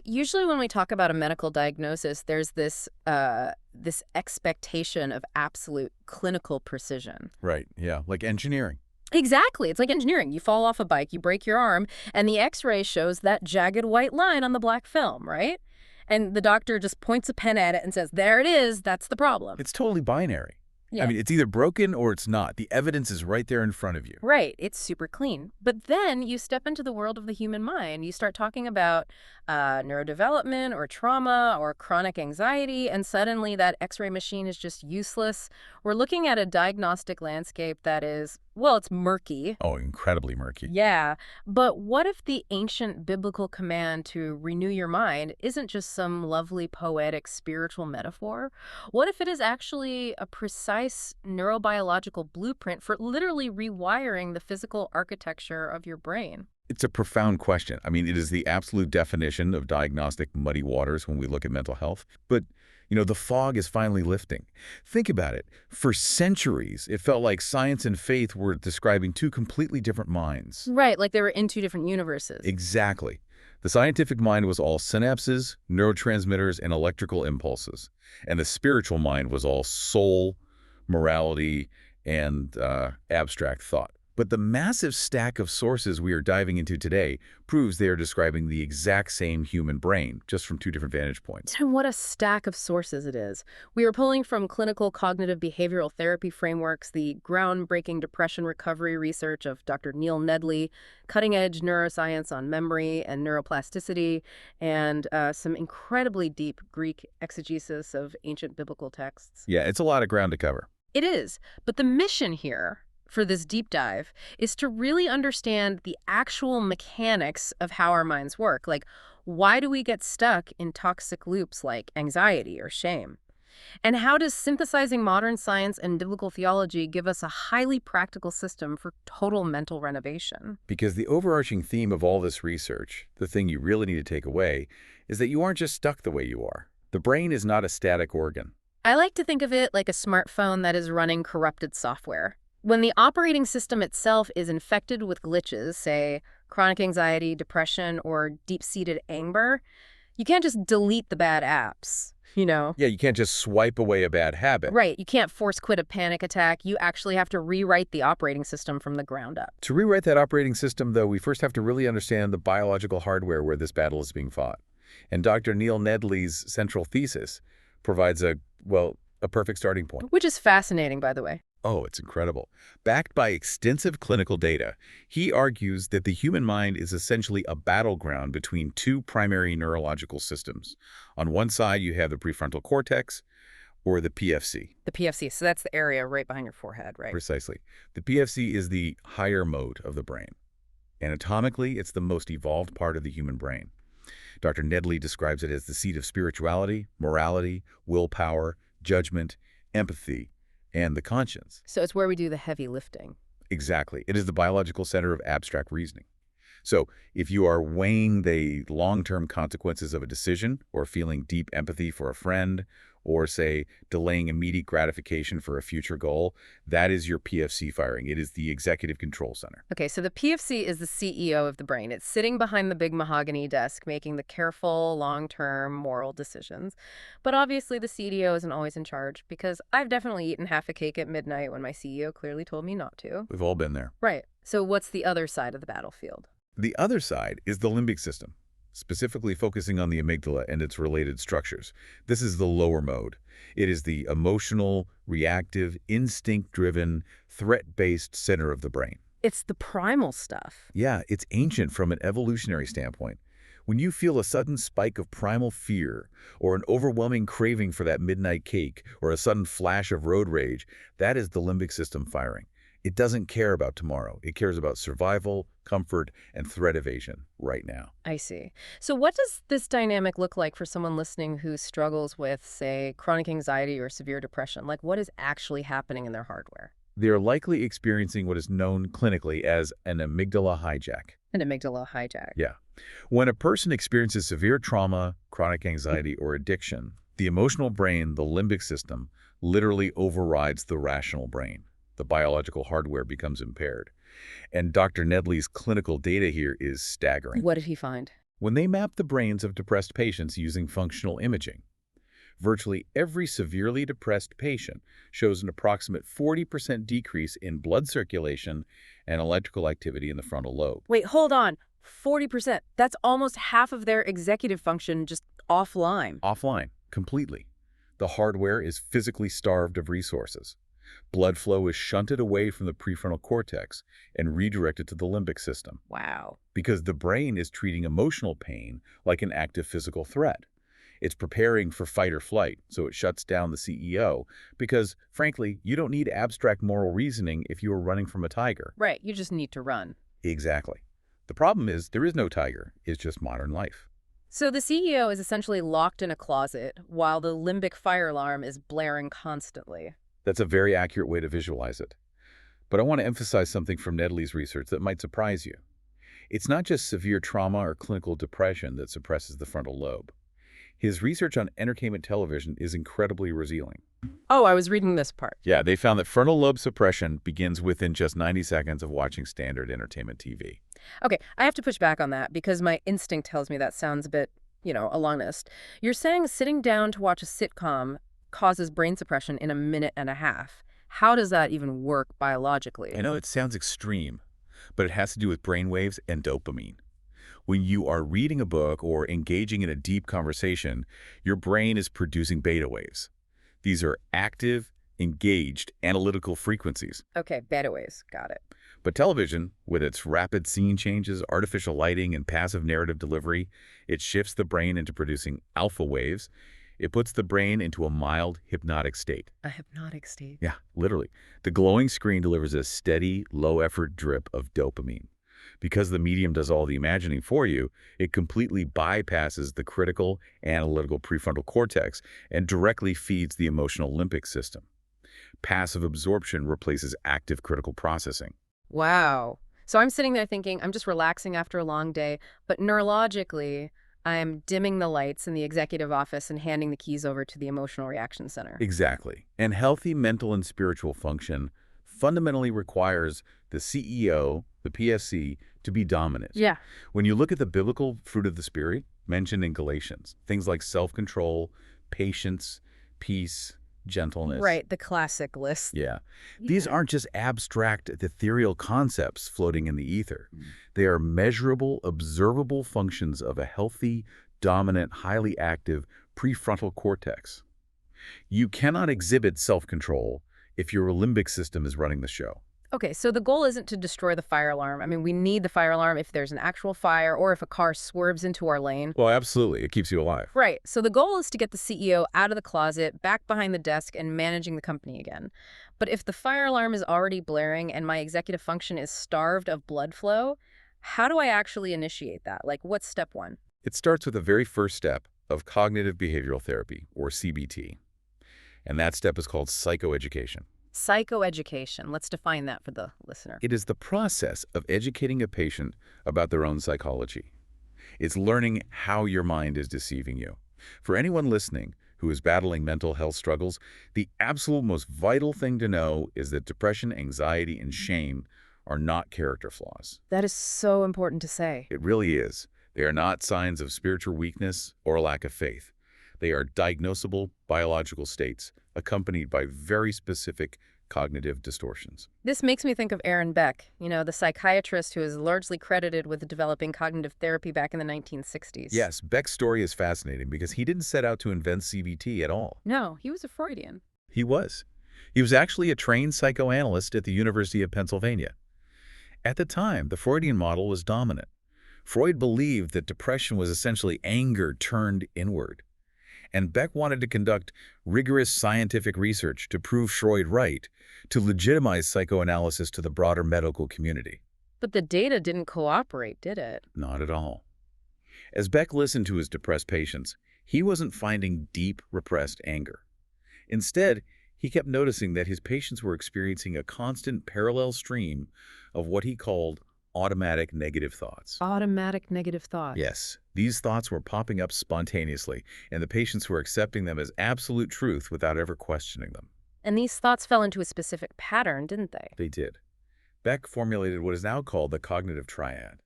Usually when we talk about a medical diagnosis, there's this expectation of absolute clinical precision. Right, yeah, like engineering. Exactly. It's like engineering. You fall off a bike, you break your arm, and the x-ray shows that jagged white line on the black film, right? And the doctor just points a pen at it and says, there it is, that's the problem. It's totally binary. I Yeah. mean, it's either broken or it's not. The evidence is right there in front of you. Right. It's super clean. But then you step into the world of the human mind. You start talking about neurodevelopment or trauma or chronic anxiety, and suddenly that x-ray machine is just useless. We're looking at a diagnostic landscape that is, well, it's murky. Oh, incredibly murky. Yeah. But what if the ancient biblical command to renew your mind isn't just some lovely poetic spiritual metaphor? What if it is actually a precise neurobiological blueprint for literally rewiring the physical architecture of your brain? It's a profound question. I mean, it is the absolute definition of diagnostic muddy waters when we look at mental health. But, the fog is finally lifting. Think about it. For centuries, it felt like science and faith were describing two completely different minds. Right, like they were in two different universes. Exactly. The scientific mind was all synapses, neurotransmitters, and electrical impulses. And the spiritual mind was all soul, morality, and abstract thought. But the massive stack of sources we are diving into today proves they are describing the exact same human brain, just from two different vantage points. And what a stack of sources it is. We are pulling from clinical cognitive behavioral therapy frameworks, the groundbreaking depression recovery research of Dr. Neil Nedley, cutting-edge neuroscience on memory and neuroplasticity, and some incredibly deep Greek exegesis of ancient biblical texts. Yeah, it's a lot of ground to cover. It is, but the mission here for this deep dive is to really understand the actual mechanics of how our minds work. Like, why do we get stuck in toxic loops like anxiety or shame? And how does synthesizing modern science and biblical theology give us a highly practical system for total mental renovation? Because the overarching theme of all this research, the thing you really need to take away, is that you aren't just stuck the way you are. The brain is not a static organ. I like to think of it like a smartphone that is running corrupted software. When the operating system itself is infected with glitches, say chronic anxiety, depression, or deep-seated anger, you can't just delete the bad apps, Yeah, you can't just swipe away a bad habit. Right, you can't force quit a panic attack. You actually have to rewrite the operating system from the ground up. To rewrite that operating system, though, we first have to really understand the biological hardware where this battle is being fought. And Dr. Neil Nedley's central thesis provides a perfect starting point. Which is fascinating, by the way. Oh, it's incredible. Backed by extensive clinical data, he argues that the human mind is essentially a battleground between two primary neurological systems. On one side, you have the prefrontal cortex, or the PFC. The PFC, so that's the area right behind your forehead, right? Precisely. The PFC is the higher mode of the brain. Anatomically, it's the most evolved part of the human brain. Dr. Nedley describes it as the seat of spirituality, morality, willpower, judgment, empathy, and the conscience. So it's where we do the heavy lifting. Exactly. It is the biological center of abstract reasoning. So if you are weighing the long-term consequences of a decision or feeling deep empathy for a friend or, say, delaying immediate gratification for a future goal, that is your PFC firing. It is the executive control center. Okay, so the PFC is the CEO of the brain. It's sitting behind the big mahogany desk making the careful, long-term moral decisions. But obviously the CDO isn't always in charge because I've definitely eaten half a cake at midnight when my CEO clearly told me not to. We've all been there. Right. So what's the other side of the battlefield? The other side is the limbic system, specifically focusing on the amygdala and its related structures. This is the lower mode. It is the emotional, reactive, instinct-driven, threat-based center of the brain. It's the primal stuff. Yeah, it's ancient from an evolutionary standpoint. When you feel a sudden spike of primal fear or an overwhelming craving for that midnight cake or a sudden flash of road rage, that is the limbic system firing. It doesn't care about tomorrow. It cares about survival, comfort, and threat evasion right now. I see. So what does this dynamic look like for someone listening who struggles with, say, chronic anxiety or severe depression? Like, what is actually happening in their hardware? They are likely experiencing what is known clinically as an amygdala hijack. An amygdala hijack. Yeah. When a person experiences severe trauma, chronic anxiety, or addiction, the emotional brain, the limbic system, literally overrides the rational brain. The biological hardware becomes impaired. And Dr. Nedley's clinical data here is staggering. What did he find? when they mapped the brains of depressed patients using functional imaging. Virtually every severely depressed patient shows an approximate 40% decrease in blood circulation and electrical activity in the frontal lobe. Wait, hold on. 40%. That's almost half of their executive function just offline. Offline, completely. The hardware is physically starved of resources. Blood flow is shunted away from the prefrontal cortex and redirected to the limbic system Wow. because the brain is treating emotional pain like an active physical threat. It's preparing for fight or flight, so it shuts down the CEO because, frankly, you don't need abstract moral reasoning if you are running from a tiger. Right, you just need to run. Exactly. The problem is there is no tiger. It's just modern life. So the CEO is essentially locked in a closet while the limbic fire alarm is blaring constantly. That's a very accurate way to visualize it. But I want to emphasize something from Nedley's research that might surprise you. It's not just severe trauma or clinical depression that suppresses the frontal lobe. His research on entertainment television is incredibly revealing. Oh, I was reading this part. Yeah, they found that frontal lobe suppression begins within just 90 seconds of watching standard entertainment TV. Okay, I have to push back on that because my instinct tells me that sounds a bit, alarmist. You're saying sitting down to watch a sitcom causes brain suppression in a minute and a half. How does that even work biologically? I know it sounds extreme, but it has to do with brain waves and dopamine. When you are reading a book or engaging in a deep conversation, your brain is producing beta waves. These are active, engaged, analytical frequencies. Okay, beta waves. Got it. But television, with its rapid scene changes, artificial lighting, and passive narrative delivery, it shifts the brain into producing alpha waves. It puts the brain into a mild, hypnotic state. A hypnotic state. Yeah, literally. The glowing screen delivers a steady, low-effort drip of dopamine. Because the medium does all the imagining for you, it completely bypasses the critical, analytical prefrontal cortex and directly feeds the emotional limbic system. Passive absorption replaces active critical processing. Wow. So I'm sitting there thinking, I'm just relaxing after a long day, but neurologically, I'm dimming the lights in the executive office and handing the keys over to the emotional reaction center. Exactly. And healthy mental and spiritual function fundamentally requires the CEO, the PSC, to be dominant. Yeah. When you look at the biblical fruit of the Spirit mentioned in Galatians, things like self-control, patience, peace, gentleness. Right, the classic list. Yeah. These aren't just abstract, ethereal concepts floating in the ether. They are measurable, observable functions of a healthy, dominant, highly active prefrontal cortex. You cannot exhibit self-control if your limbic system is running the show. Okay, so the goal isn't to destroy the fire alarm. I mean, we need the fire alarm if there's an actual fire or if a car swerves into our lane. Well, absolutely. It keeps you alive. Right, so the goal is to get the CEO out of the closet, back behind the desk, and managing the company again. But if the fire alarm is already blaring and my executive function is starved of blood flow, how do I actually initiate that? Like, what's step one? It starts with the very first step of cognitive behavioral therapy, or CBT. And that step is called psychoeducation. Psychoeducation. Let's define that for the listener. It is the process of educating a patient about their own psychology. It's learning how your mind is deceiving you. For anyone listening who is battling mental health struggles, the absolute most vital thing to know is that depression, anxiety, and shame are not character flaws. That is so important to say. It really is. They are not signs of spiritual weakness or a lack of faith. They are diagnosable biological states accompanied by very specific cognitive distortions. This makes me think of Aaron Beck, the psychiatrist who is largely credited with developing cognitive therapy back in the 1960s. Yes, Beck's story is fascinating because he didn't set out to invent CBT at all. No, he was a Freudian. He was. He was actually a trained psychoanalyst at the University of Pennsylvania. At the time, the Freudian model was dominant. Freud believed that depression was essentially anger turned inward. And Beck wanted to conduct rigorous scientific research to prove Freud right, to legitimize psychoanalysis to the broader medical community. But the data didn't cooperate, did it? Not at all. As Beck listened to his depressed patients, he wasn't finding deep, repressed anger. Instead, he kept noticing that his patients were experiencing a constant parallel stream of what he called automatic negative thoughts. Automatic negative thoughts. Yes, these thoughts were popping up spontaneously, and the patients were accepting them as absolute truth without ever questioning them. And these thoughts fell into a specific pattern, didn't they? They did. Beck formulated what is now called the cognitive triad.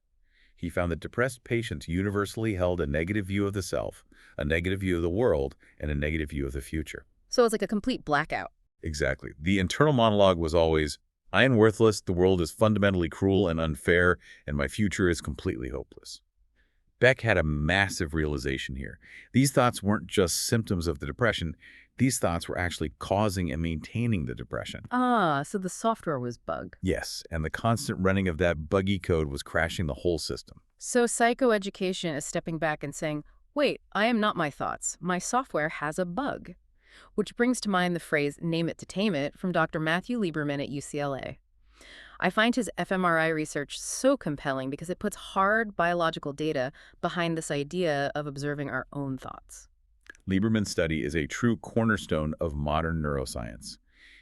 He found that depressed patients universally held a negative view of the self, a negative view of the world, and a negative view of the future. So it's like a complete blackout. Exactly. The internal monologue was always, I am worthless, the world is fundamentally cruel and unfair, and my future is completely hopeless. Beck had a massive realization here. These thoughts weren't just symptoms of the depression. These thoughts were actually causing and maintaining the depression. Ah, so the software was bugged. Yes, and the constant running of that buggy code was crashing the whole system. So psychoeducation is stepping back and saying, wait, I am not my thoughts. My software has a bug. Which brings to mind the phrase, name it to tame it, from Dr. Matthew Lieberman at UCLA. I find his fMRI research so compelling because it puts hard biological data behind this idea of observing our own thoughts. Lieberman's study is a true cornerstone of modern neuroscience.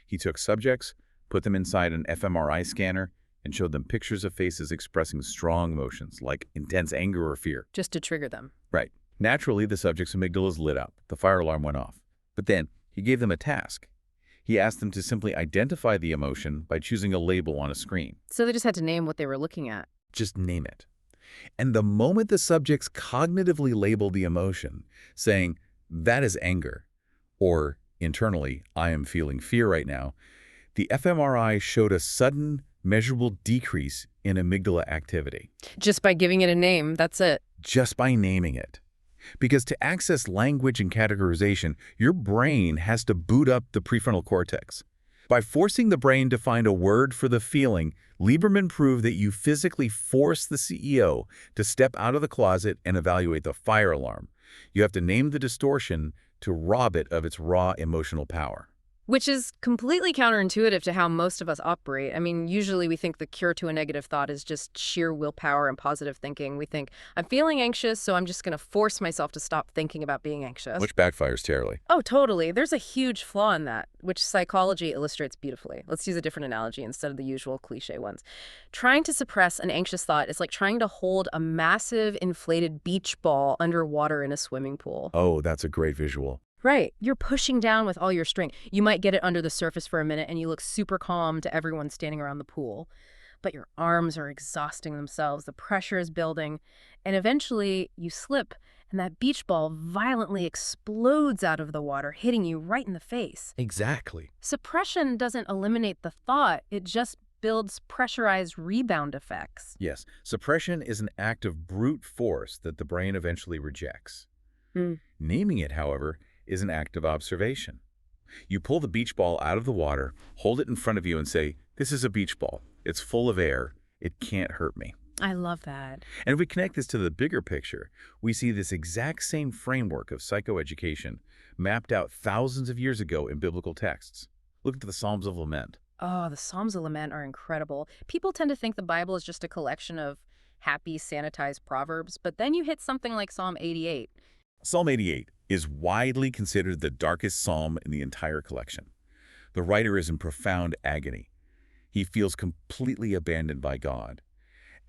He took subjects, put them inside an fMRI scanner, and showed them pictures of faces expressing strong emotions, like intense anger or fear. Just to trigger them. Right. Naturally, the subject's amygdalas lit up. The fire alarm went off. But then, he gave them a task. He asked them to simply identify the emotion by choosing a label on a screen. So they just had to name what they were looking at. Just name it. And the moment the subjects cognitively labeled the emotion, saying, that is anger, or internally, I am feeling fear right now, the fMRI showed a sudden, measurable decrease in amygdala activity. Just by giving it a name, that's it. Just by naming it. Because to access language and categorization, your brain has to boot up the prefrontal cortex. By forcing the brain to find a word for the feeling, Lieberman proved that you physically force the CEO to step out of the closet and evaluate the fire alarm. You have to name the distortion to rob it of its raw emotional power. Which is completely counterintuitive to how most of us operate. I mean, usually we think the cure to a negative thought is just sheer willpower and positive thinking. We think, I'm feeling anxious, so I'm just going to force myself to stop thinking about being anxious. Which backfires terribly. Oh, totally. There's a huge flaw in that, which psychology illustrates beautifully. Let's use a different analogy instead of the usual cliche ones. Trying to suppress an anxious thought is like trying to hold a massive inflated beach ball underwater in a swimming pool. Oh, that's a great visual. Right. You're pushing down with all your strength. You might get it under the surface for a minute and you look super calm to everyone standing around the pool. But your arms are exhausting themselves. The pressure is building. And eventually you slip and that beach ball violently explodes out of the water, hitting you right in the face. Exactly. Suppression doesn't eliminate the thought. It just builds pressurized rebound effects. Yes. Suppression is an act of brute force that the brain eventually rejects. Naming it, however, is an act of observation. You pull the beach ball out of the water, hold it in front of you and say, this is a beach ball. It's full of air. It can't hurt me. I love that. And if we connect this to the bigger picture, we see this exact same framework of psychoeducation mapped out thousands of years ago in biblical texts. Look at the Psalms of Lament. Oh, the Psalms of Lament are incredible. People tend to think the Bible is just a collection of happy, sanitized proverbs, but then you hit something like Psalm 88. Psalm 88 is widely considered the darkest psalm in the entire collection. The writer is in profound agony. He feels completely abandoned by God.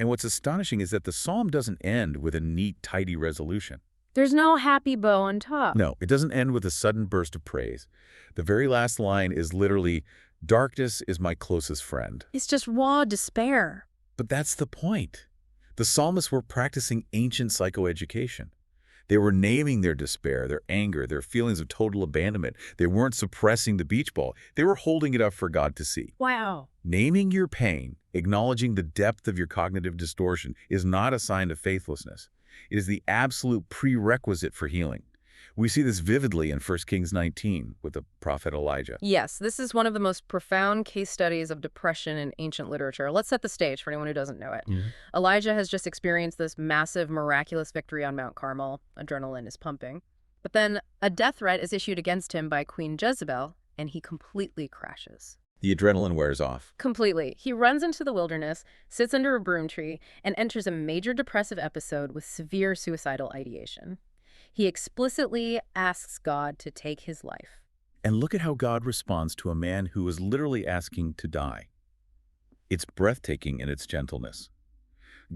And what's astonishing is that the psalm doesn't end with a neat, tidy resolution. There's no happy bow on top. No, it doesn't end with a sudden burst of praise. The very last line is literally, darkness is my closest friend. It's just raw despair. But that's the point. The psalmists were practicing ancient psychoeducation. They were naming their despair, their anger, their feelings of total abandonment. They weren't suppressing the beach ball. They were holding it up for God to see. Wow. Naming your pain, acknowledging the depth of your cognitive distortion, is not a sign of faithlessness. It is the absolute prerequisite for healing. We see this vividly in 1 Kings 19 with the prophet Elijah. Yes, this is one of the most profound case studies of depression in ancient literature. Let's set the stage for anyone who doesn't know it. Elijah has just experienced this massive, miraculous victory on Mount Carmel. Adrenaline is pumping. But then a death threat is issued against him by Queen Jezebel, and he completely crashes. The adrenaline wears off. Completely. He runs into the wilderness, sits under a broom tree, and enters a major depressive episode with severe suicidal ideation. He explicitly asks God to take his life. And look at how God responds to a man who is literally asking to die. It's breathtaking in its gentleness.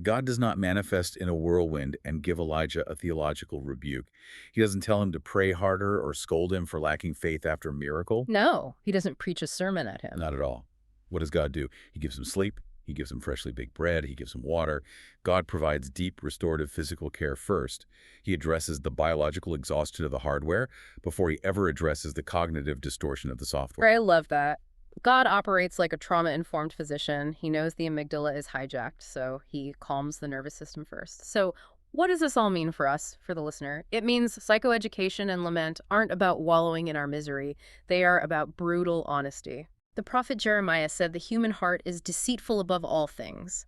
God does not manifest in a whirlwind and give Elijah a theological rebuke. He doesn't tell him to pray harder or scold him for lacking faith after a miracle. No, he doesn't preach a sermon at him. Not at all. What does God do? He gives him sleep, He gives them freshly baked bread. He gives them water. God provides deep restorative physical care first. He addresses the biological exhaustion of the hardware before he ever addresses the cognitive distortion of the software. I love that. God operates like a trauma-informed physician. He knows the amygdala is hijacked, so he calms the nervous system first. So what does this all mean for us, for the listener? It means psychoeducation and lament aren't about wallowing in our misery. They are about brutal honesty. The prophet Jeremiah said the human heart is deceitful above all things.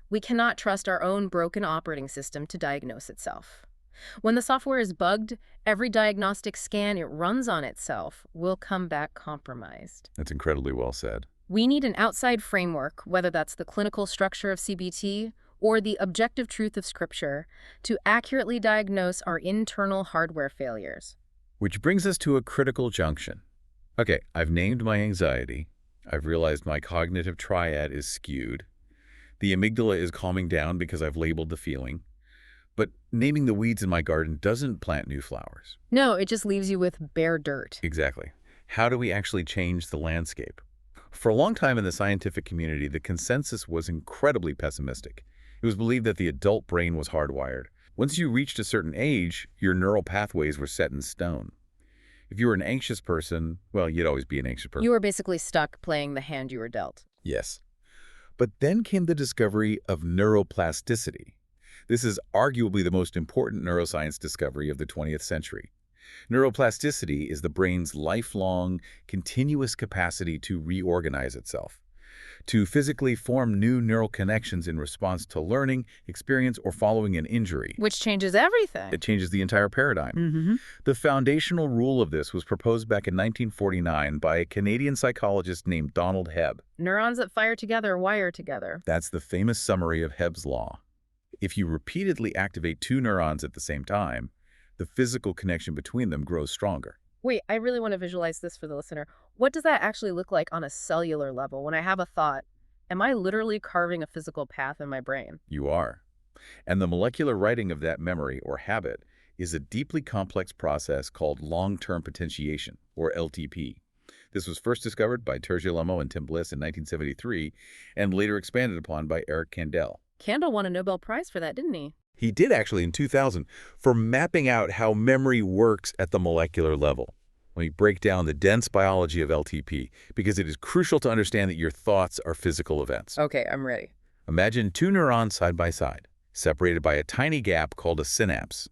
We cannot trust our own broken operating system to diagnose itself. When the software is bugged, every diagnostic scan it runs on itself will come back compromised. That's incredibly well said. We need an outside framework, whether that's the clinical structure of CBT or the objective truth of Scripture, to accurately diagnose our internal hardware failures. Which brings us to a critical junction. Okay, I've named my anxiety. I've realized my cognitive triad is skewed. The amygdala is calming down because I've labeled the feeling. But naming the weeds in my garden doesn't plant new flowers. No, it just leaves you with bare dirt. Exactly. How do we actually change the landscape? For a long time in the scientific community, the consensus was incredibly pessimistic. It was believed that the adult brain was hardwired. Once you reached a certain age, your neural pathways were set in stone. If you were an anxious person, well, you'd always be an anxious person. You were basically stuck playing the hand you were dealt. Yes. But then came the discovery of neuroplasticity. This is arguably the most important neuroscience discovery of the 20th century. Neuroplasticity is the brain's lifelong, continuous capacity to reorganize itself, to physically form new neural connections in response to learning, experience, or following an injury. Which changes everything. It changes the entire paradigm. The foundational rule of this was proposed back in 1949 by a Canadian psychologist named Donald Hebb. Neurons that fire together wire together. That's the famous summary of Hebb's law. If you repeatedly activate two neurons at the same time, the physical connection between them grows stronger. Wait, I really want to visualize this for the listener. What does that actually look like on a cellular level? When I have a thought, am I literally carving a physical path in my brain? You are. And the molecular writing of that memory, or habit, is a deeply complex process called long-term potentiation, or LTP. This was first discovered by Terje Lemo and Tim Bliss in 1973, and later expanded upon by Eric Kandel. Kandel won a Nobel Prize for that, didn't he? He did actually in 2000 for mapping out how memory works at the molecular level. We break down the dense biology of LTP because it is crucial to understand that your thoughts are physical events. Okay, I'm ready. Imagine two neurons side by side, separated by a tiny gap called a synapse.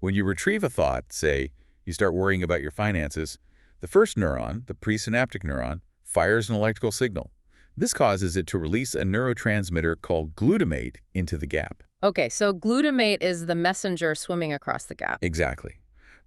When you retrieve a thought, say, you start worrying about your finances, the first neuron, the presynaptic neuron, fires an electrical signal. This causes it to release a neurotransmitter called glutamate into the gap. Okay, so glutamate is the messenger swimming across the gap. Exactly.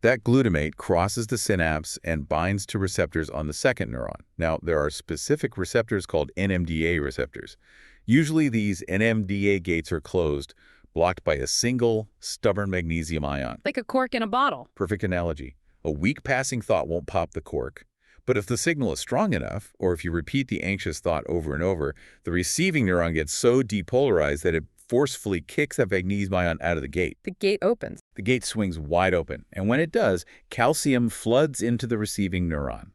That glutamate crosses the synapse and binds to receptors on the second neuron. Now, there are specific receptors called NMDA receptors. Usually, these NMDA gates are closed, blocked by a single, stubborn magnesium ion. Like a cork in a bottle. Perfect analogy. A weak passing thought won't pop the cork. But if the signal is strong enough, or if you repeat the anxious thought over and over, the receiving neuron gets so depolarized that it forcefully kicks that magnesium ion out of the gate. The gate opens. The gate swings wide open, and when it does, calcium floods into the receiving neuron.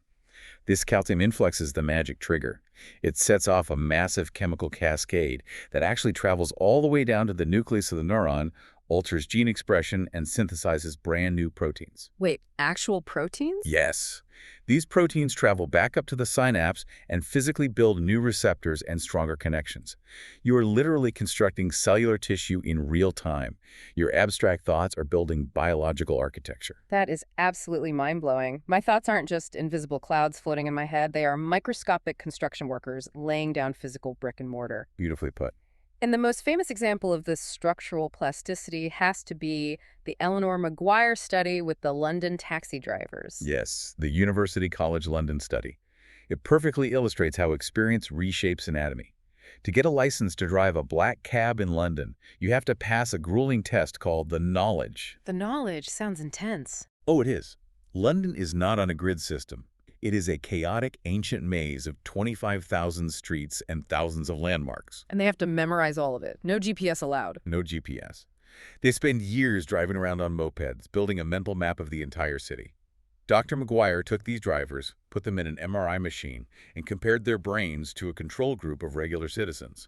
This calcium influx is the magic trigger. It sets off a massive chemical cascade that actually travels all the way down to the nucleus of the neuron, alters gene expression, and synthesizes brand new proteins. Wait, actual proteins? Yes. These proteins travel back up to the synapse and physically build new receptors and stronger connections. You are literally constructing cellular tissue in real time. Your abstract thoughts are building biological architecture. That is absolutely mind-blowing. My thoughts aren't just invisible clouds floating in my head. They are microscopic construction workers laying down physical brick and mortar. Beautifully put. And the most famous example of this structural plasticity has to be the Eleanor Maguire study with the London taxi drivers. Yes, the University College London study. It perfectly illustrates how experience reshapes anatomy. To get a license to drive a black cab in London, you have to pass a grueling test called the knowledge. The knowledge sounds intense. Oh, it is. London is not on a grid system. It is a chaotic, ancient maze of 25,000 streets and thousands of landmarks. And they have to memorize all of it. No GPS allowed. No GPS. They spend years driving around on mopeds, building a mental map of the entire city. Dr. Maguire took these drivers, put them in an MRI machine, and compared their brains to a control group of regular citizens.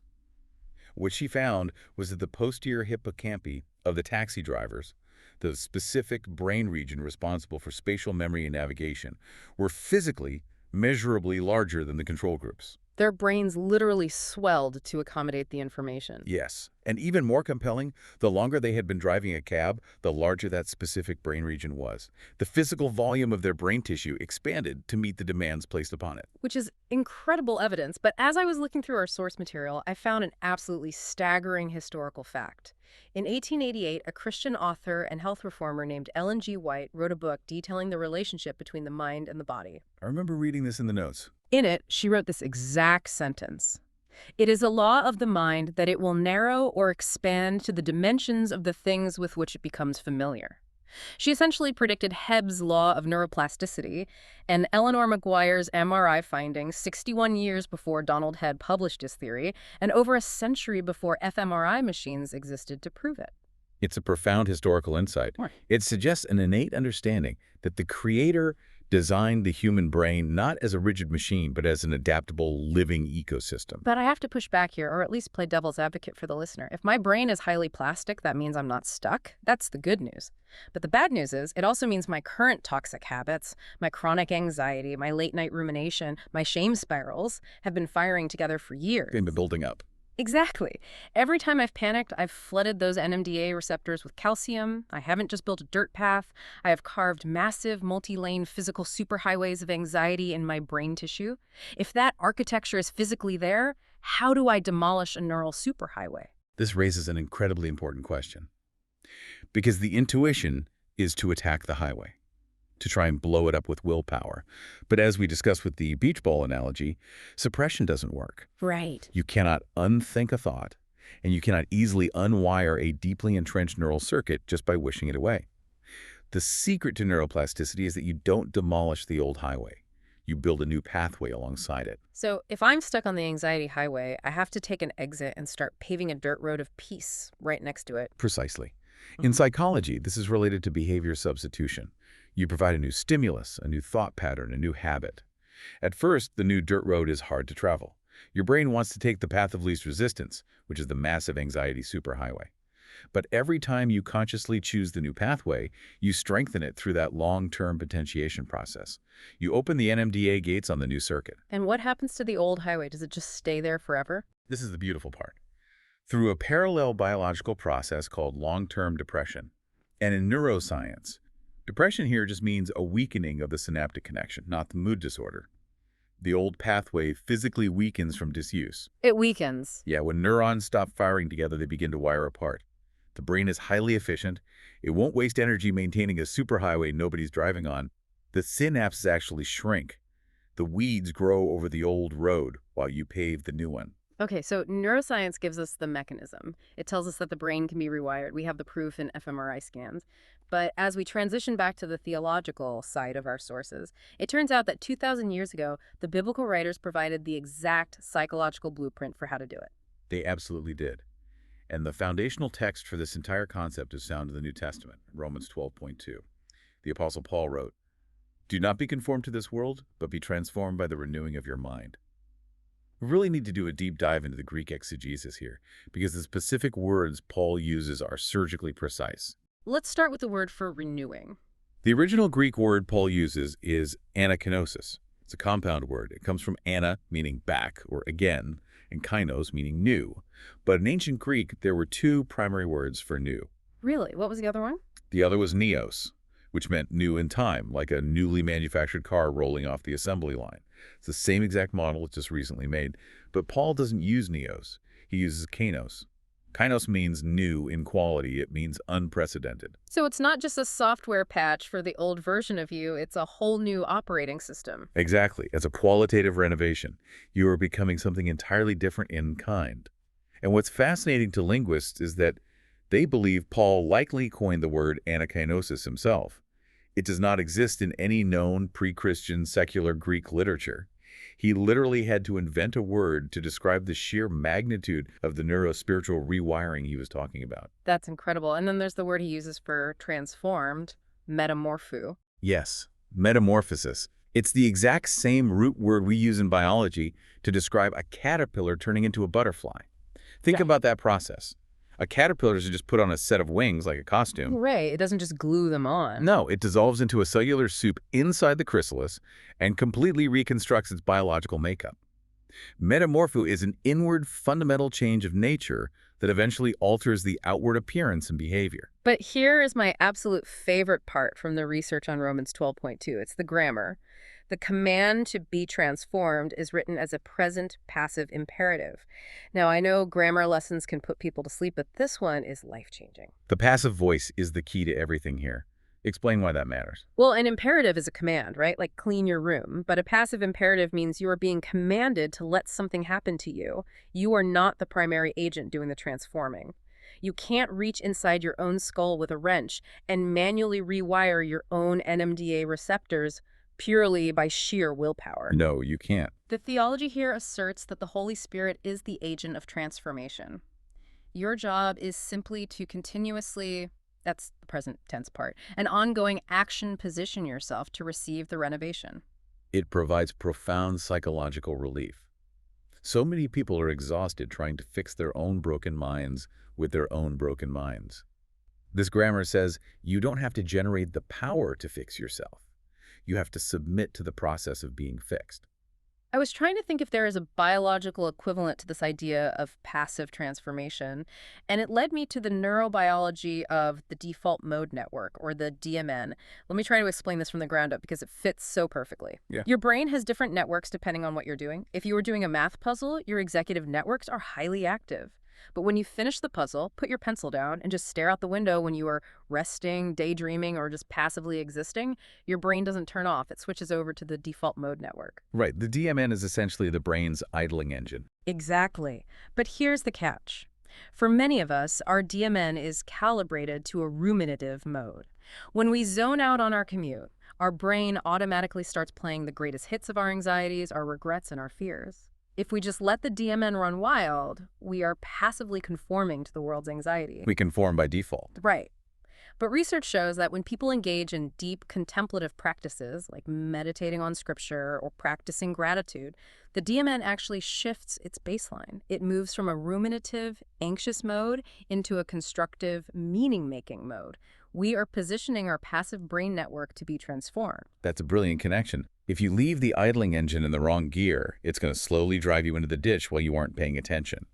What she found was that the posterior hippocampi of the taxi drivers, the specific brain region responsible for spatial memory and navigation, were physically measurably larger than the control groups. Their brains literally swelled to accommodate the information. Yes, and even more compelling, the longer they had been driving a cab, the larger that specific brain region was. The physical volume of their brain tissue expanded to meet the demands placed upon it. Which is incredible evidence, but as I was looking through our source material, I found an absolutely staggering historical fact. In 1888, a Christian author and health reformer named Ellen G. White wrote a book detailing the relationship between the mind and the body. I remember reading this in the notes. In it, she wrote this exact sentence. It is a law of the mind that it will narrow or expand to the dimensions of the things with which it becomes familiar. She essentially predicted Hebb's law of neuroplasticity and Eleanor Maguire's MRI findings 61 years before Donald Hebb published his theory and over a century before fMRI machines existed to prove it. It's a profound historical insight. Right. It suggests an innate understanding that the Creator designed the human brain not as a rigid machine, but as an adaptable, living ecosystem. But I have to push back here, or at least play devil's advocate for the listener. If my brain is highly plastic, that means I'm not stuck. That's the good news. But the bad news is, it also means my current toxic habits, my chronic anxiety, my late-night rumination, my shame spirals have been firing together for years. Been building up. Exactly. Every time I've panicked, I've flooded those NMDA receptors with calcium. I haven't just built a dirt path. I have carved massive, multi-lane physical superhighways of anxiety in my brain tissue. If that architecture is physically there, how do I demolish a neural superhighway? This raises an incredibly important question. Because the intuition is to attack the highway, to try and blow it up with willpower. But as we discussed with the beach ball analogy, suppression doesn't work. Right. You cannot unthink a thought, and you cannot easily unwire a deeply entrenched neural circuit just by wishing it away. The secret to neuroplasticity is that you don't demolish the old highway. You build a new pathway alongside it. So if I'm stuck on the anxiety highway, I have to take an exit and start paving a dirt road of peace right next to it. Precisely. In psychology, this is related to behavior substitution. You provide a new stimulus, a new thought pattern, a new habit. At first, the new dirt road is hard to travel. Your brain wants to take the path of least resistance, which is the massive anxiety superhighway. But every time you consciously choose the new pathway, you strengthen it through that long-term potentiation process. You open the NMDA gates on the new circuit. And what happens to the old highway? Does it just stay there forever? This is the beautiful part. Through a parallel biological process called long-term depression, and in neuroscience, depression here just means a weakening of the synaptic connection, not the mood disorder. The old pathway physically weakens from disuse. It weakens. Yeah, when neurons stop firing together, they begin to wire apart. The brain is highly efficient. It won't waste energy maintaining a superhighway nobody's driving on. The synapses actually shrink. The weeds grow over the old road while you pave the new one. Okay, so neuroscience gives us the mechanism. It tells us that the brain can be rewired. We have the proof in fMRI scans. But as we transition back to the theological side of our sources, it turns out that 2,000 years ago, the biblical writers provided the exact psychological blueprint for how to do it. They absolutely did. And the foundational text for this entire concept is found in the New Testament, Romans 12:2. The Apostle Paul wrote, "Do not be conformed to this world, but be transformed by the renewing of your mind." We really need to do a deep dive into the Greek exegesis here, because the specific words Paul uses are surgically precise. Let's start with the word for renewing. The original Greek word Paul uses is anakainosis. It's a compound word. It comes from ana, meaning back or again, and kainos, meaning new. But in ancient Greek, there were two primary words for new. Really? What was the other one? The other was neos, which meant new in time, like a newly manufactured car rolling off the assembly line. It's the same exact model, it's just recently made. But Paul doesn't use neos. He uses kainos. Kainos means new in quality. It means unprecedented. So it's not just a software patch for the old version of you, it's a whole new operating system. Exactly. As a qualitative renovation, you are becoming something entirely different in kind. And what's fascinating to linguists is that they believe Paul likely coined the word anakainosis himself. It does not exist in any known pre-Christian secular Greek literature. He literally had to invent a word to describe the sheer magnitude of the neurospiritual rewiring he was talking about. That's incredible. And then there's the word he uses for transformed, metamorpho. Yes, metamorphosis. It's the exact same root word we use in biology to describe a caterpillar turning into a butterfly. Think Yeah. about that process. A caterpillar doesn't just put on a set of wings like a costume. Right. It doesn't just glue them on. No, it dissolves into a cellular soup inside the chrysalis and completely reconstructs its biological makeup. Metamorpho is an inward fundamental change of nature that eventually alters the outward appearance and behavior. But here is my absolute favorite part from the research on Romans 12.2. It's the grammar. The command to be transformed is written as a present passive imperative. Now, I know grammar lessons can put people to sleep, but this one is life-changing. The passive voice is the key to everything here. Explain why that matters. Well, an imperative is a command, right? Like clean your room. But a passive imperative means you are being commanded to let something happen to you. You are not the primary agent doing the transforming. You can't reach inside your own skull with a wrench and manually rewire your own NMDA receptors purely by sheer willpower. No, you can't. The theology here asserts that the Holy Spirit is the agent of transformation. Your job is simply to continuously, that's the present tense part, an ongoing action position yourself to receive the renovation. It provides profound psychological relief. So many people are exhausted trying to fix their own broken minds with their own broken minds. This grammar says you don't have to generate the power to fix yourself. You have to submit to the process of being fixed. I was trying to think if there is a biological equivalent to this idea of passive transformation, and it led me to the neurobiology of the default mode network, or the DMN. Let me try to explain this from the ground up because it fits so perfectly. Yeah. Your brain has different networks depending on what you're doing. If you were doing a math puzzle, your executive networks are highly active. But when you finish the puzzle, put your pencil down and just stare out the window when you are resting, daydreaming, or just passively existing, your brain doesn't turn off. It switches over to the default mode network. Right. The DMN is essentially the brain's idling engine. Exactly. But here's the catch. For many of us, our DMN is calibrated to a ruminative mode. When we zone out on our commute, our brain automatically starts playing the greatest hits of our anxieties, our regrets, and our fears. If we just let the DMN run wild, we are passively conforming to the world's anxiety. We conform by default. Right. But research shows that when people engage in deep contemplative practices, like meditating on scripture or practicing gratitude, the DMN actually shifts its baseline. It moves from a ruminative, anxious mode into a constructive, meaning-making mode. We are positioning our passive brain network to be transformed. That's a brilliant connection. If you leave the idling engine in the wrong gear, it's going to slowly drive you into the ditch while you aren't paying attention.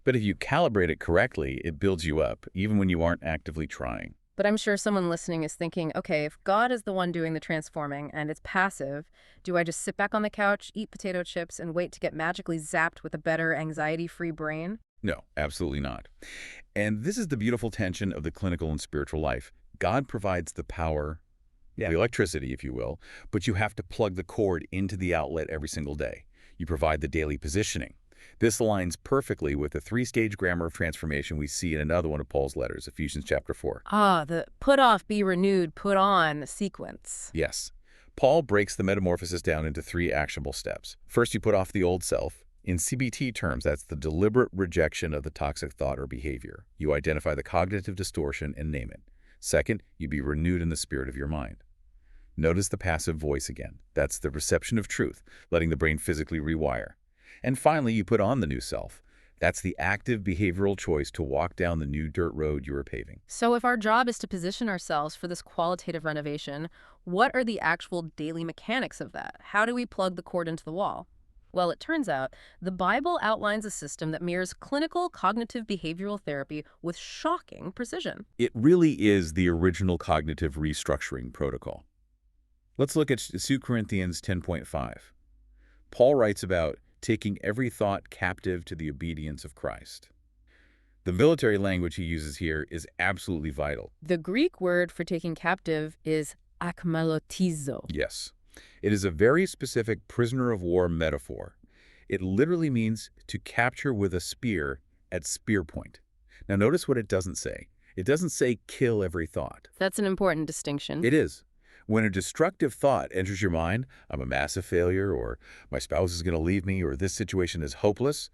But if you calibrate it correctly, it builds you up, even when you aren't actively trying. But I'm sure someone listening is thinking, okay, if God is the one doing the transforming and it's passive, do I just sit back on the couch, eat potato chips, and wait to get magically zapped with a better anxiety-free brain? No, absolutely not. And this is the beautiful tension of the clinical and spiritual life. God provides the power, the electricity, if you will, but you have to plug the cord into the outlet every single day. You provide the daily positioning. This aligns perfectly with the three-stage grammar of transformation we see in another one of Paul's letters, Ephesians chapter 4. Ah, the put off, be renewed, put on sequence. Yes. Paul breaks the metamorphosis down into three actionable steps. First, you put off the old self. In CBT terms, that's the deliberate rejection of the toxic thought or behavior. You identify the cognitive distortion and name it. Second, you be renewed in the spirit of your mind. Notice the passive voice again. That's the reception of truth, letting the brain physically rewire. And finally, you put on the new self. That's the active behavioral choice to walk down the new dirt road you are paving. So if our job is to position ourselves for this qualitative renovation, what are the actual daily mechanics of that? How do we plug the cord into the wall? Well, it turns out the Bible outlines a system that mirrors clinical cognitive behavioral therapy with shocking precision. It really is the original cognitive restructuring protocol. Let's look at 2 Corinthians 10.5. Paul writes about taking every thought captive to the obedience of Christ. The military language he uses here is absolutely vital. The Greek word for taking captive is akmalotizo. Yes. It is a very specific prisoner of war metaphor. It literally means to capture with a spear at spear point. Now notice what it doesn't say. It doesn't say kill every thought. That's an important distinction. It is. When a destructive thought enters your mind, I'm a massive failure, or my spouse is going to leave me, or this situation is hopeless,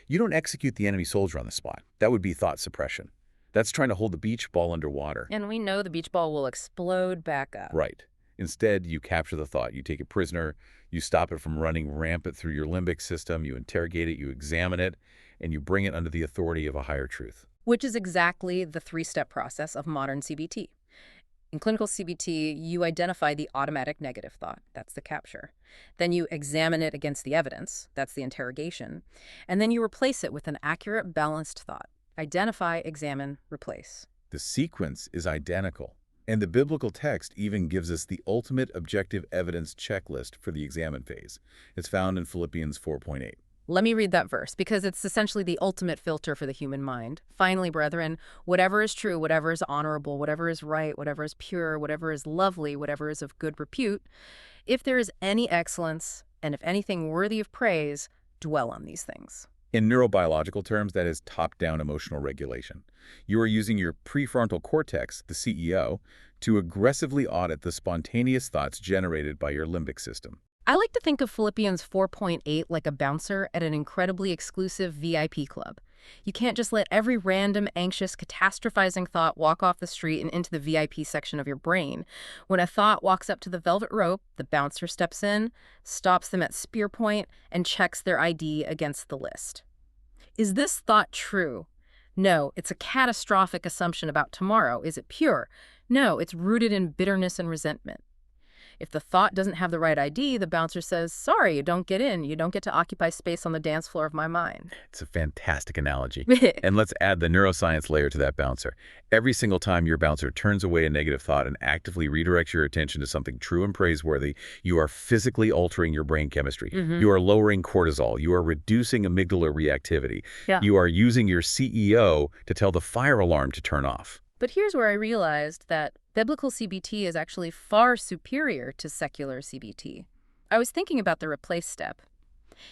you don't execute the enemy soldier on the spot. That would be thought suppression. That's trying to hold the beach ball underwater. And we know the beach ball will explode back up. Right. Instead, you capture the thought. You take it prisoner, you stop it from running rampant through your limbic system, you interrogate it, you examine it, and you bring it under the authority of a higher truth. Which is exactly the three-step process of modern CBT. In clinical CBT, you identify the automatic negative thought. That's the capture. Then you examine it against the evidence. That's the interrogation. And then you replace it with an accurate, balanced thought. Identify, examine, replace. The sequence is identical. And the biblical text even gives us the ultimate objective evidence checklist for the examine phase. It's found in Philippians 4.8. Let me read that verse, because it's essentially the ultimate filter for the human mind. Finally, brethren, whatever is true, whatever is honorable, whatever is right, whatever is pure, whatever is lovely, whatever is of good repute, if there is any excellence, and if anything worthy of praise, dwell on these things. In neurobiological terms, that is top-down emotional regulation. You are using your prefrontal cortex, the CEO, to aggressively audit the spontaneous thoughts generated by your limbic system. I like to think of Philippians 4.8 like a bouncer at an incredibly exclusive VIP club. You can't just let every random, anxious, catastrophizing thought walk off the street and into the VIP section of your brain. When a thought walks up to the velvet rope, the bouncer steps in, stops them at spear point, and checks their ID against the list. Is this thought true? No, it's a catastrophic assumption about tomorrow. Is it pure? No, it's rooted in bitterness and resentment. If the thought doesn't have the right ID, the bouncer says, sorry, you don't get in. You don't get to occupy space on the dance floor of my mind. It's a fantastic analogy. And let's add the neuroscience layer to that bouncer. Every single time your bouncer turns away a negative thought and actively redirects your attention to something true and praiseworthy, you are physically altering your brain chemistry. You are lowering cortisol. You are reducing amygdala reactivity. Yeah. You are using your CEO to tell the fire alarm to turn off. But here's where I realized that biblical CBT is actually far superior to secular CBT. I was thinking about the replace step.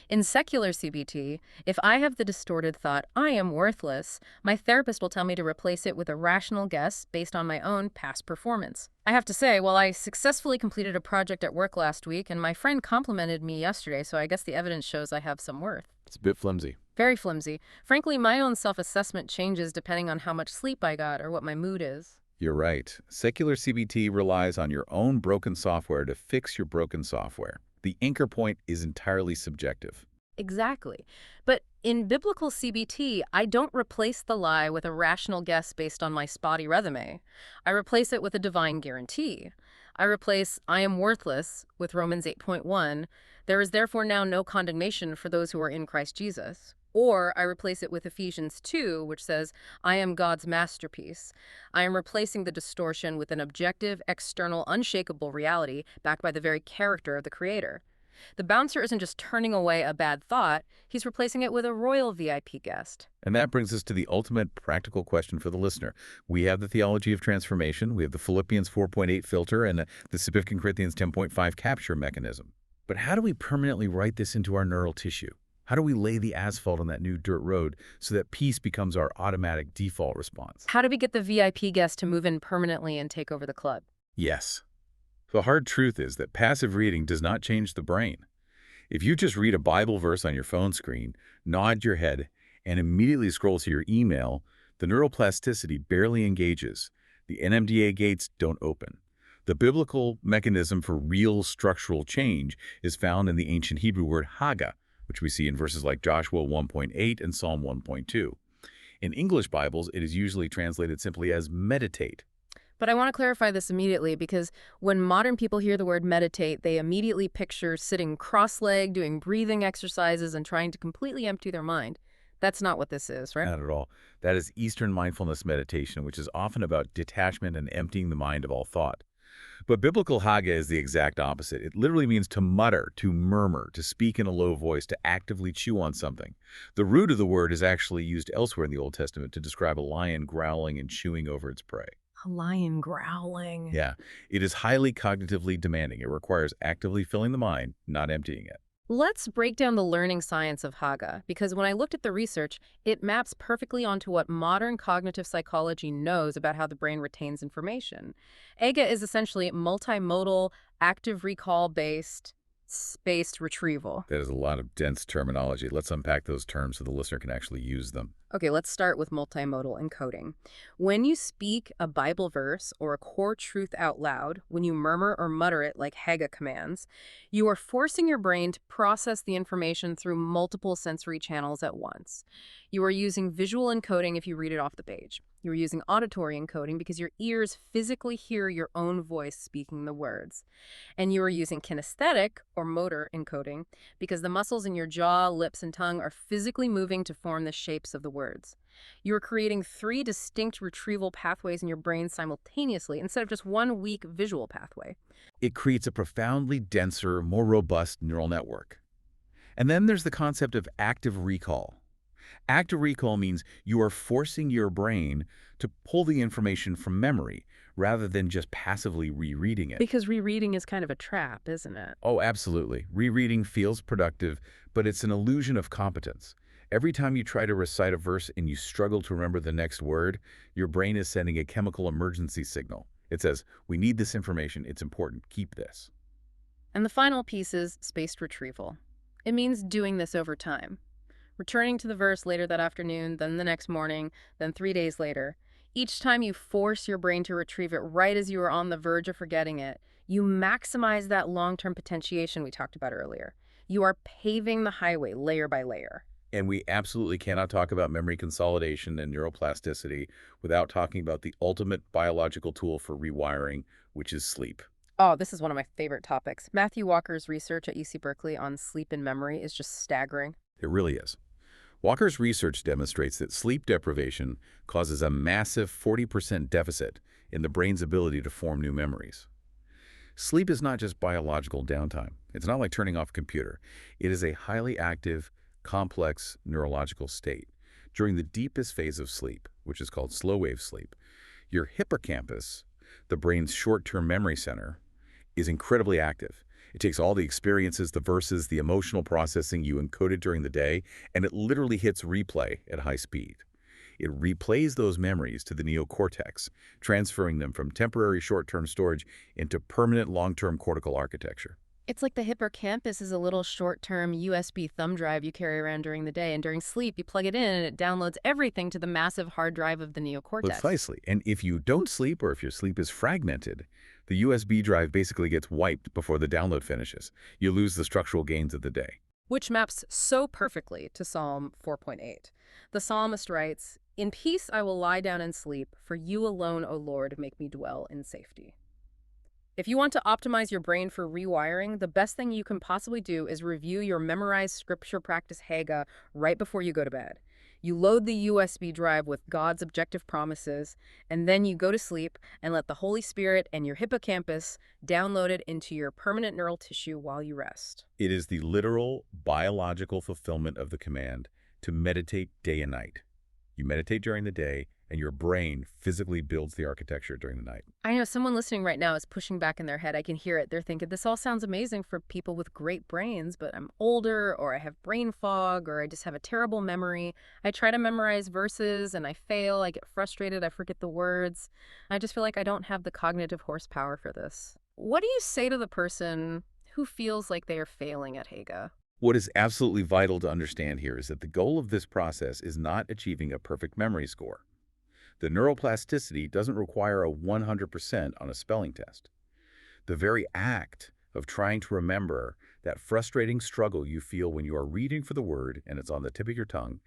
In secular CBT, if I have the distorted thought, I am worthless, my therapist will tell me to replace it with a rational guess based on my own past performance. I have to say, well, I successfully completed a project at work last week, and my friend complimented me yesterday, so I guess the evidence shows I have some worth. It's a bit flimsy. Very flimsy. Frankly, my own self-assessment changes depending on how much sleep I got or what my mood is. You're right. Secular CBT relies on your own broken software to fix your broken software. The anchor point is entirely subjective. Exactly. But in biblical CBT, I don't replace the lie with a rational guess based on my spotty resume. I replace it with a divine guarantee. I replace I am worthless with Romans 8.1. There is therefore now no condemnation for those who are in Christ Jesus. Or I replace it with Ephesians 2, which says, I am God's masterpiece. I am replacing the distortion with an objective, external, unshakable reality backed by the very character of the Creator. The bouncer isn't just turning away a bad thought, he's replacing it with a royal VIP guest. And that brings us to the ultimate practical question for the listener. We have the theology of transformation, we have the Philippians 4.8 filter, and the 2 Corinthians 10.5 capture mechanism. But how do we permanently write this into our neural tissue? How do we lay the asphalt on that new dirt road so that peace becomes our automatic default response? How do we get the VIP guest to move in permanently and take over the club? Yes. The hard truth is that passive reading does not change the brain. If you just read a Bible verse on your phone screen, nod your head, and immediately scroll to your email, the neuroplasticity barely engages. The NMDA gates don't open. The biblical mechanism for real structural change is found in the ancient Hebrew word haga, which we see in verses like Joshua 1.8 and Psalm 1.2. In English Bibles, it is usually translated simply as meditate. But I want to clarify this immediately, because when modern people hear the word meditate, they immediately picture sitting cross-legged, doing breathing exercises, and trying to completely empty their mind. That's not what this is, right? Not at all. That is Eastern mindfulness meditation, which is often about detachment and emptying the mind of all thought. But biblical haga is the exact opposite. It literally means to mutter, to murmur, to speak in a low voice, to actively chew on something. The root of the word is actually used elsewhere in the Old Testament to describe a lion growling and chewing over its prey. A lion growling. Yeah, it is highly cognitively demanding. It requires actively filling the mind, not emptying it. Let's break down the learning science of Haga, because when I looked at the research, it maps perfectly onto what modern cognitive psychology knows about how the brain retains information. AGA is essentially multimodal, active recall-based, spaced retrieval. That is a lot of dense terminology. Let's unpack those terms so the listener can actually use them. Okay, let's start with multimodal encoding. When you speak a Bible verse or a core truth out loud, when you murmur or mutter it like Hega commands, you are forcing your brain to process the information through multiple sensory channels at once. You are using visual encoding if you read it off the page. You are using auditory encoding because your ears physically hear your own voice speaking the words. And you are using kinesthetic or motor encoding because the muscles in your jaw, lips, and tongue are physically moving to form the shapes of the words. You are creating three distinct retrieval pathways in your brain simultaneously instead of just one weak visual pathway. It creates a profoundly denser, more robust neural network. And then there's the concept of active recall. Active recall means you are forcing your brain to pull the information from memory rather than just passively rereading it. Because rereading is kind of a trap, isn't it? Oh, absolutely. Rereading feels productive, but it's an illusion of competence. Every time you try to recite a verse and you struggle to remember the next word, your brain is sending a chemical emergency signal. It says, we need this information, it's important, keep this. And the final piece is spaced retrieval. It means doing this over time. Returning to the verse later that afternoon, then the next morning, then 3 days later. Each time you force your brain to retrieve it right as you are on the verge of forgetting it, you maximize that long-term potentiation we talked about earlier. You are paving the highway layer by layer. And we absolutely cannot talk about memory consolidation and neuroplasticity without talking about the ultimate biological tool for rewiring, which is sleep. Oh, this is one of my favorite topics. Matthew Walker's research at UC Berkeley on sleep and memory is just staggering. It really is. Walker's research demonstrates that sleep deprivation causes a massive 40% deficit in the brain's ability to form new memories. Sleep is not just biological downtime. It's not like turning off a computer. It is a highly active, complex neurological state. During the deepest phase of sleep, which is called slow-wave sleep, your hippocampus, the brain's short-term memory center, is incredibly active. It takes all the experiences, the verses, the emotional processing you encoded during the day, and it literally hits replay at high speed. It replays those memories to the neocortex, transferring them from temporary short-term storage into permanent long-term cortical architecture. It's like the hippocampus is a little short-term USB thumb drive you carry around during the day, and during sleep, you plug it in and it downloads everything to the massive hard drive of the neocortex. Precisely. And if you don't sleep or if your sleep is fragmented, the USB drive basically gets wiped before the download finishes. You lose the structural gains of the day. Which maps so perfectly to Psalm 4.8. The psalmist writes, "In peace I will lie down and sleep, for you alone, O Lord, make me dwell in safety." If you want to optimize your brain for rewiring, the best thing you can possibly do is review your memorized scripture practice Haga right before you go to bed. You load the USB drive with God's objective promises, and then you go to sleep and let the Holy Spirit and your hippocampus download it into your permanent neural tissue while you rest. It is the literal biological fulfillment of the command to meditate day and night. You meditate during the day, and your brain physically builds the architecture during the night. I know someone listening right now is pushing back in their head. I can hear it. They're thinking, this all sounds amazing for people with great brains, but I'm older, or I have brain fog, or I just have a terrible memory. I try to memorize verses and I fail. I get frustrated. I forget the words. I just feel like I don't have the cognitive horsepower for this. What do you say to the person who feels like they are failing at Haga? What is absolutely vital to understand here is that the goal of this process is not achieving a perfect memory score. The neuroplasticity doesn't require a 100% on a spelling test. The very act of trying to remember that frustrating struggle you feel when you are reading for the word and it's on the tip of your tongue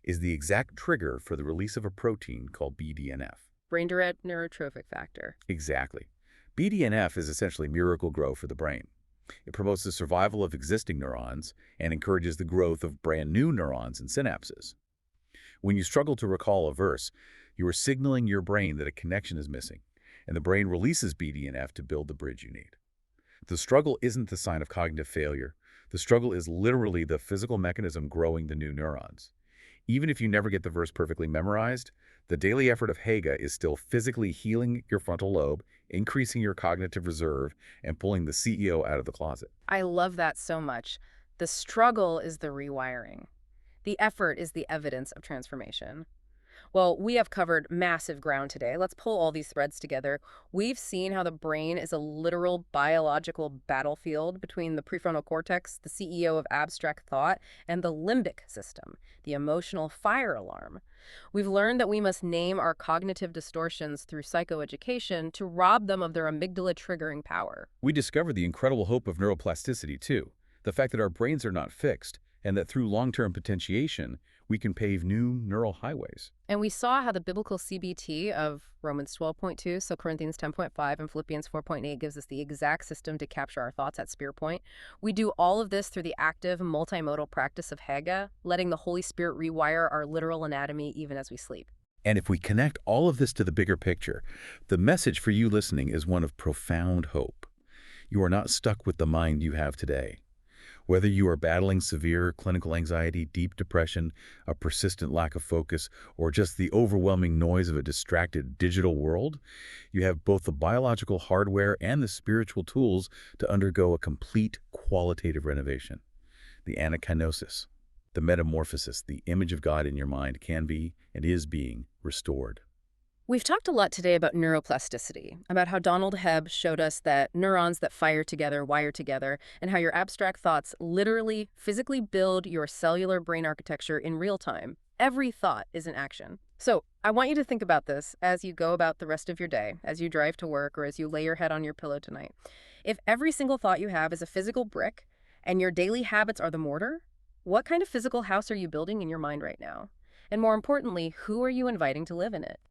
is the exact trigger for the release of a protein called BDNF. Brain-derived neurotrophic factor. Exactly. BDNF is essentially miracle grow for the brain. It promotes the survival of existing neurons and encourages the growth of brand new neurons and synapses. When you struggle to recall a verse, you are signaling your brain that a connection is missing, and the brain releases BDNF to build the bridge you need. The struggle isn't the sign of cognitive failure. The struggle is literally the physical mechanism growing the new neurons. Even if you never get the verse perfectly memorized, the daily effort of Haga is still physically healing your frontal lobe, increasing your cognitive reserve, and pulling the CEO out of the closet. I love that so much. The struggle is the rewiring. The effort is the evidence of transformation. Well, we have covered massive ground today. Let's pull all these threads together. We've seen how the brain is a literal biological battlefield between the prefrontal cortex, the CEO of abstract thought, and the limbic system, the emotional fire alarm. We've learned that we must name our cognitive distortions through psychoeducation to rob them of their amygdala triggering power. We discovered the incredible hope of neuroplasticity, too. The fact that our brains are not fixed, and that through long-term potentiation, we can pave new neural highways. And we saw how the biblical CBT of Romans 12.2, so Corinthians 10.5, and Philippians 4.8 gives us the exact system to capture our thoughts at spear point. We do all of this through the active multimodal practice of Hebb, letting the Holy Spirit rewire our literal anatomy even as we sleep. And if we connect all of this to the bigger picture, the message for you listening is one of profound hope. You are not stuck with the mind you have today. Whether you are battling severe clinical anxiety, deep depression, a persistent lack of focus, or just the overwhelming noise of a distracted digital world, you have both the biological hardware and the spiritual tools to undergo a complete qualitative renovation. The anakainosis, the metamorphosis, the image of God in your mind can be and is being restored. We've talked a lot today about neuroplasticity, about how Donald Hebb showed us that neurons that fire together wire together, and how your abstract thoughts literally, physically build your cellular brain architecture in real time. Every thought is an action. So I want you to think about this as you go about the rest of your day, as you drive to work, or as you lay your head on your pillow tonight. If every single thought you have is a physical brick, and your daily habits are the mortar, what kind of physical house are you building in your mind right now? And more importantly, who are you inviting to live in it?